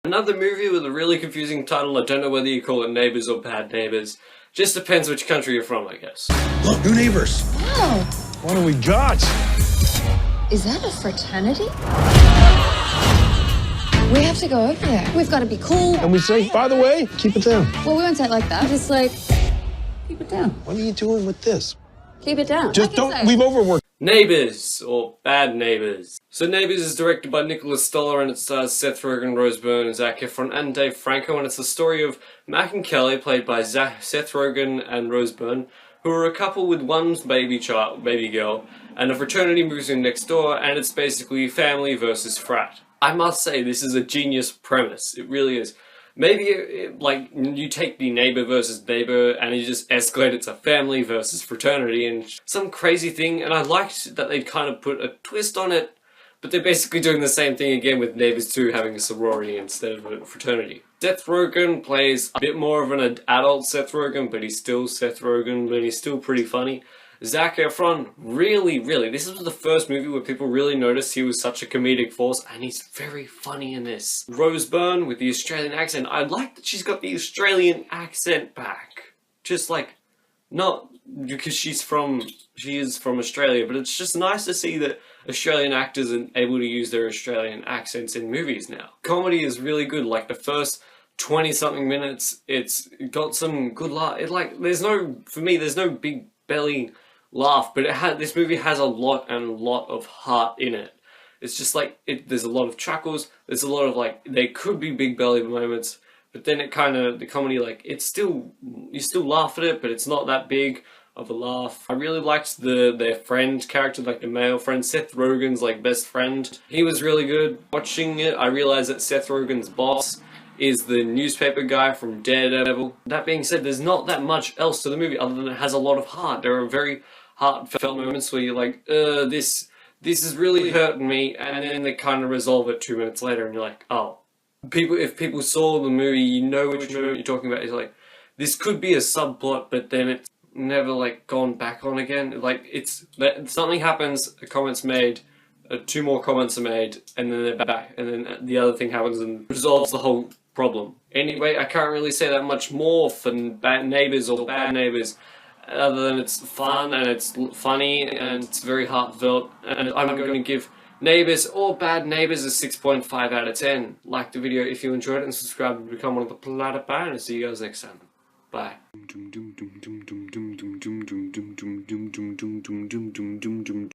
Another movie with a really confusing title. I don't know whether you call it Neighbours or Bad Neighbours. Just depends which country you're from, I guess. Look, new neighbors. Wow. What do we got? Is that a fraternity? We have to go over there. We've got to be cool. And we say, by the way, keep it down. Well, we won't say it like that. Just like, keep it down. What are you doing with this? Keep it down. Just don't, we've overworked. Neighbours, or Bad Neighbours. So Neighbours is directed by Nicholas Stoller and it stars Seth Rogen, Rose Byrne, Zac Efron and Dave Franco, and it's the story of Mac and Kelly, played by Seth Rogen and Rose Byrne, who are a couple with one baby girl, and a fraternity moves in next door, and it's basically family versus frat. I must say, this is a genius premise. It really is. Maybe, like, you take the neighbor versus neighbor and you just escalate it to family versus fraternity and some crazy thing, and I liked that they kind of put a twist on it, but they're basically doing the same thing again with Neighbours 2 having a sorority instead of a fraternity. Seth Rogen plays a bit more of an adult Seth Rogen, but he's still Seth Rogen, but he's still pretty funny. Zac Efron, really, this was the first movie where people really noticed he was such a comedic force, and he's very funny in this. Rose Byrne with the Australian accent, I like that she's got the Australian accent back. Just like, not because she is from Australia, but it's just nice to see that Australian actors are able to use their Australian accents in movies now. Comedy is really good, like the first 20-something minutes, it's got some good laugh. For me, there's no big belly laugh, but this movie has a lot of heart in it. It's just like, there's a lot of chuckles, there's a lot of like, there could be big belly moments, but then the comedy, like, you still laugh at it, but it's not that big of a laugh. I really liked their friend character, like the male friend, Seth Rogen's like best friend. He was really good. Watching it, I realized that Seth Rogen's boss is the newspaper guy from Daredevil. That being said, there's not that much else to the movie other than it has a lot of heart. There are very heartfelt moments where you're like, this is really hurting me, and then they kind of resolve it 2 minutes later, and you're like, oh. If people saw the movie, you know which moment you're talking about. It's like, this could be a subplot, but then it's never like gone back on again. Like, something happens, a comment's made, 2 more comments are made, and then they're back, and then the other thing happens and resolves the whole problem. Anyway, I can't really say that much more for Bad Neighbours or Bad Neighbours, other than it's fun and it's funny and it's very heartfelt, and I'm going to give Neighbours or Bad Neighbours a 6.5 out of 10. Like the video if you enjoyed it and subscribe to become one of the Platypus, and see you guys next time. Bye.